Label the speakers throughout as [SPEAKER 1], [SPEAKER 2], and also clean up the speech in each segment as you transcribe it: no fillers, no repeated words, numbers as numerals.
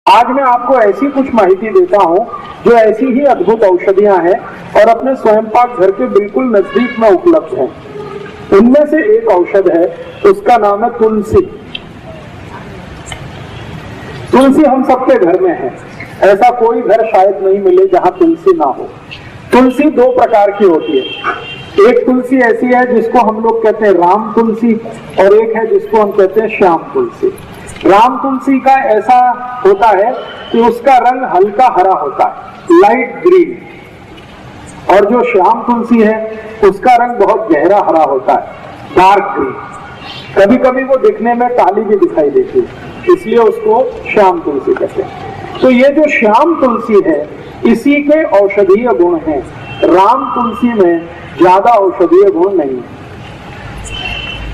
[SPEAKER 1] आज मैं आपको ऐसी कुछ माहिती देता हूं जो ऐसी ही अद्भुत औषधियां हैं और अपने स्वयं पाक घर के बिल्कुल नजदीक में उपलब्ध हैं। उनमें से एक औषध है, उसका नाम है तुलसी। तुलसी हम सबके घर में है, ऐसा कोई घर शायद नहीं मिले जहां तुलसी ना हो। तुलसी दो प्रकार की होती है। एक तुलसी ऐसी है जिसको हम लोग कहते हैं राम तुलसी, और एक है जिसको हम कहते हैं श्याम तुलसी। राम तुलसी का ऐसा होता है कि उसका रंग हल्का हरा होता है, लाइट ग्रीन, और जो श्याम तुलसी है उसका रंग बहुत गहरा हरा होता है, डार्क ग्रीन। कभी कभी वो दिखने में काली भी दिखाई देती है, इसलिए उसको श्याम तुलसी कहते हैं। तो ये जो श्याम तुलसी है इसी के औषधीय गुण हैं। राम तुलसी में ज्यादा औषधीय गुण नहीं है।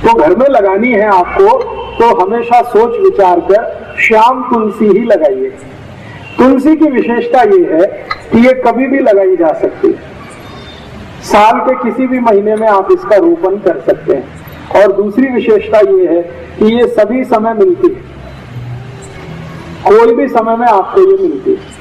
[SPEAKER 1] तो घर में लगानी है आपको तो हमेशा सोच विचार कर श्याम तुलसी ही लगाइए। तुलसी की विशेषता ये है कि ये कभी भी लगाई जा सकती है, साल के किसी भी महीने में आप इसका रोपण कर सकते हैं। और दूसरी विशेषता ये है कि ये सभी समय मिलती है, कोई भी समय में आपको ये मिलती है।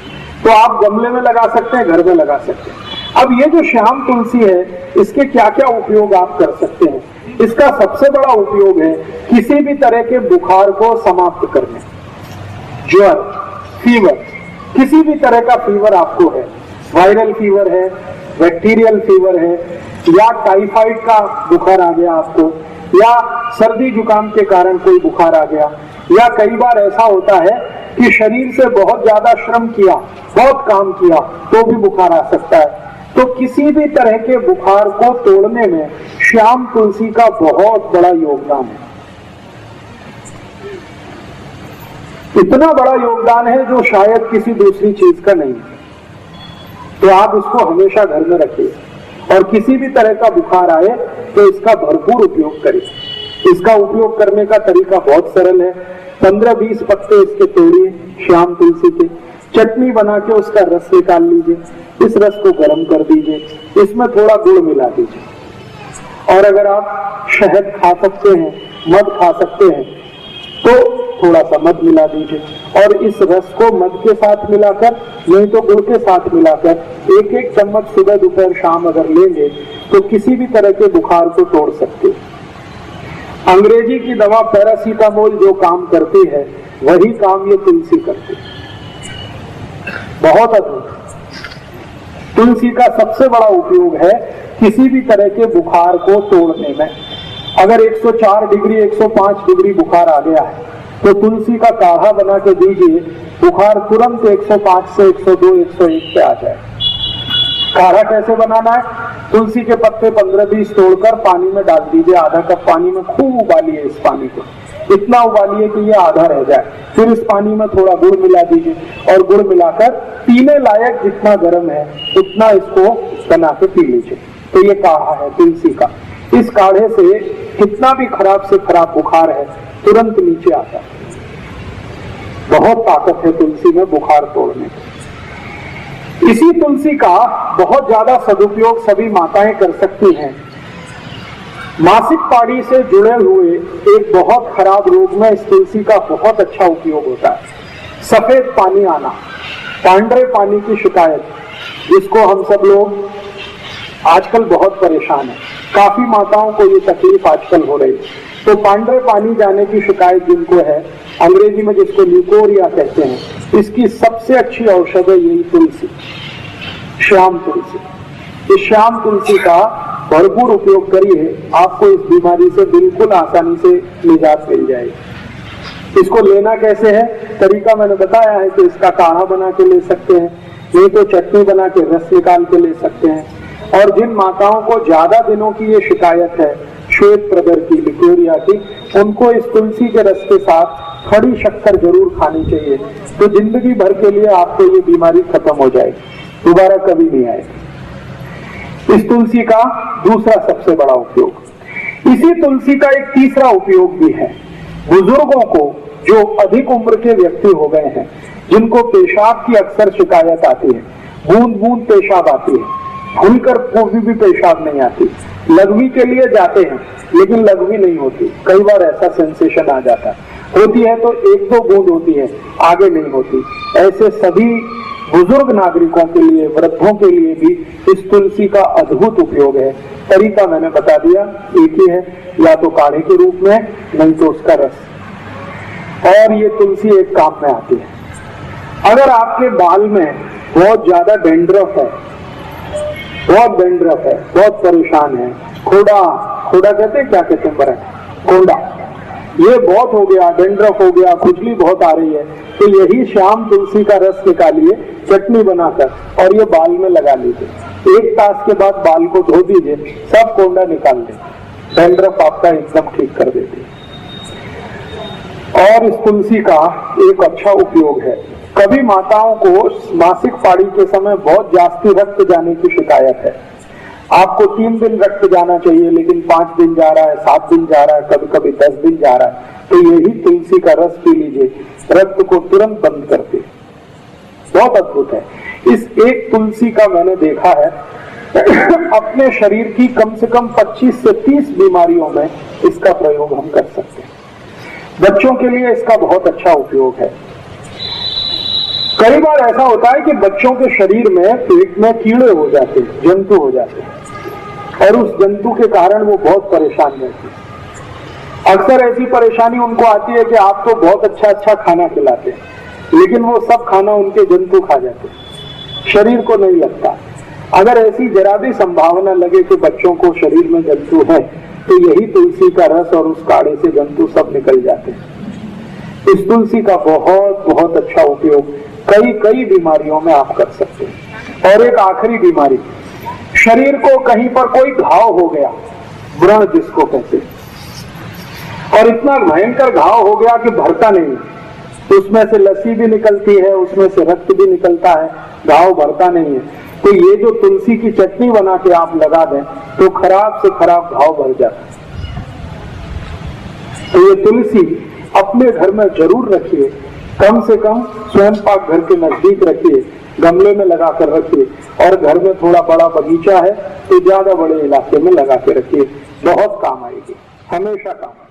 [SPEAKER 1] तो आप गमले में लगा सकते हैं, घर में लगा सकते हैं। अब ये जो श्याम तुलसी है इसके क्या क्या उपयोग आप कर सकते हैं। इसका सबसे बड़ा उपयोग है किसी भी तरह के बुखार को समाप्त करने, ज्वर, फीवर, किसी भी तरह का फीवर आपको है, वायरल फीवर है, बैक्टीरियल फीवर है, या टाइफाइड का बुखार आ गया आपको, या सर्दी जुकाम के कारण कोई बुखार आ गया, या कई बार ऐसा होता है कि शरीर से बहुत ज्यादा श्रम किया, बहुत काम किया तो भी बुखार आ सकता है। तो किसी भी तरह के बुखार को तोड़ने में श्याम तुलसी का बहुत बड़ा योगदान है। इतना बड़ा योगदान है जो शायद किसी दूसरी चीज का नहीं है। तो आप इसको हमेशा घर में रखिए और किसी भी तरह का बुखार आए तो इसका भरपूर उपयोग करिए। इसका उपयोग करने का तरीका बहुत सरल है। 15-20 पत्ते इसके तोड़िए, श्याम तुलसी के, चटनी बना के उसका रस निकाल लीजिए, इस रस को गर्म कर दीजिए, इसमें थोड़ा गुड़ मिला दीजिए, और अगर आप शहद खा सकते हैं, मध खा सकते हैं तो थोड़ा सा मध मिला दीजिए, और इस रस को मध के साथ मिलाकर, नहीं तो गुड़ के साथ मिलाकर 1-1 चम्मच सुबह दोपहर शाम अगर लेंगे तो किसी भी तरह के बुखार को तोड़ सकते हैं। अंग्रेजी की दवा पैरासीटामोल जो काम करती है वही काम ये तुलसी करती है। बहुत अद्भुत। तुलसी का सबसे बड़ा उपयोग है किसी भी तरह के बुखार को तोड़ने में। अगर 104 डिग्री 105 डिग्री बुखार आ गया है तो तुलसी का काढ़ा बना के दीजिए, बुखार तुरंत 105 से 102 101 पे आ जाए। काढ़ा कैसे बनाना है? तुलसी के पत्ते 15-20 तोड़कर पानी में डाल दीजिए, आधा कप पानी में खूब उबालिए। इस पानी को इतना उबालिए कि ये आधा रह जाए, फिर इस पानी में थोड़ा गुड़ मिला दीजिए और गुड़ मिलाकर पीने लायक जितना गर्म है उतना इसको बना के पी लीजिए। तो ये काढ़ा है तुलसी का। इस काढ़े से कितना भी खराब से खराब बुखार है तुरंत नीचे आता है। बहुत ताकत है तुलसी में बुखार तोड़ने। इसी तुलसी का बहुत ज्यादा सदुपयोग सभी माताएं कर सकती हैं। मासिक पानी से जुड़े हुए एक बहुत खराब रोग में इस तुलसी का बहुत अच्छा उपयोग होता है। सफेद पानी आना, पांडरे पानी की शिकायत, जिसको हम सब लोग आजकल बहुत परेशान है, काफी माताओं को ये तकलीफ आजकल हो रही है। तो पांडरे पानी जाने की शिकायत जिनको है, अंग्रेजी में जिसको ल्यूकोरिया कहते हैं, इसकी सबसे अच्छी औषध है यही तुलसी, श्याम तुलसी। इस श्याम तुलसी का भरपूर उपयोग करिए, आपको इस बीमारी से बिल्कुल आसानी से निजात मिल जाएगी। इसको लेना कैसे है? तरीका मैंने बताया है कि इसका काढ़ा बना के ले सकते हैं, नहीं तो चटनी बना के रस निकाल के ले सकते हैं। और जिन माताओं को ज्यादा दिनों की ये शिकायत है, श्वेत प्रदर की, लिकोरिया की, उनको इस तुलसी के रस के साथ खड़ी शक्कर जरूर खानी चाहिए। तो जिंदगी भर के लिए आपको ये बीमारी खत्म हो जाएगी, दोबारा कभी नहीं आएगी। इस तुलसी का दूसरा सबसे बड़ा उपयोग, इसी तुलसी का एक तीसरा उपयोग भी है। बुजुर्गों को, जो अधिक उम्र के व्यक्ति हो गए हैं, जिनको पेशाब की अक्सर शिकायत आती है, बूंद बूंद पेशाब आती है, खुलकर पूरी भी पेशाब नहीं आती, लगवी के लिए जाते हैं लेकिन लगवी नहीं होती, कई बार ऐसा सेंसेशन आ जाता है, होती है तो एक दो बूंद होती है, आगे नहीं होती। ऐसे सभी बुजुर्ग नागरिकों के लिए, वृद्धों के लिए भी इस तुलसी का अद्भुत उपयोग है। तरीका मैंने बता दिया, एक ही है, या तो काढ़े के रूप में, नहीं तो उसका रस। और ये तुलसी एक काम में आती है। अगर आपके बाल में बहुत ज्यादा डेंड्रफ है, बहुत डेंड्रफ है, बहुत परेशान है, खोड़ा कहते हैं, क्या कहते हैं, बड़ा कोंडा, ये बहुत हो गया, डेंड्रफ हो गया, खुजली बहुत आ रही है, तो यही शाम तुलसी का रस निकालिए चटनी बनाकर और ये बाल में लगा लीजिए। 1 तास के बाद बाल को धो दीजिए, सब कोंडा निकाल दे, डेंड्रफ आपका एकदम ठीक कर देती है। और इस तुलसी का एक अच्छा उपयोग है, कभी माताओं को मासिक पाड़ी के समय बहुत जास्ती रक्त जाने की शिकायत है। आपको 3 दिन रक्त जाना चाहिए, लेकिन 5 दिन जा रहा है, 7 दिन जा रहा है, कभी कभी 10 दिन जा रहा है, तो यही तुलसी का रस पी लीजिए, रक्त को तुरंत बंद करते, बहुत अद्भुत है। इस एक तुलसी का मैंने देखा है अपने शरीर की कम से कम 25 से 30 बीमारियों में इसका प्रयोग हम कर सकते हैं। बच्चों के लिए इसका बहुत अच्छा उपयोग है। कई बार ऐसा होता है कि बच्चों के शरीर में पेट में कीड़े हो जाते हैं, जंतु हो जाते हैं, और उस जंतु के कारण वो बहुत परेशान रहते हैं। अक्सर ऐसी परेशानी उनको आती है कि आप तो बहुत अच्छा खाना खिलाते हैं, लेकिन वो सब खाना उनके जंतु खा जाते हैं, शरीर को नहीं लगता। अगर ऐसी जरा भी संभावना लगे कि बच्चों को शरीर में जंतु है, तो यही तुलसी का रस और उस काढ़े से जंतु सब निकल जाते हैं। इस तुलसी का बहुत बहुत अच्छा उपयोग कई बीमारियों में आप कर सकते हैं। और एक आखिरी बीमारी, शरीर को कहीं पर कोई घाव हो गया, व्रण जिसको कहते हैं, और इतना भयंकर घाव हो गया कि भरता नहीं, उसमें से लस्सी भी निकलती है, उसमें से रक्त भी निकलता है, घाव भरता नहीं है, तो ये जो तुलसी की चटनी बना के आप लगा दें तो खराब से खराब घाव भर जाता है। तो ये तुलसी अपने घर में जरूर रखिए, कम से कम स्वयं पाक घर के नजदीक रखिए, गमले में लगा कर रखिए, और घर में थोड़ा बड़ा बगीचा है तो ज्यादा बड़े इलाके में लगा के रखिए, बहुत काम आएगी, हमेशा काम।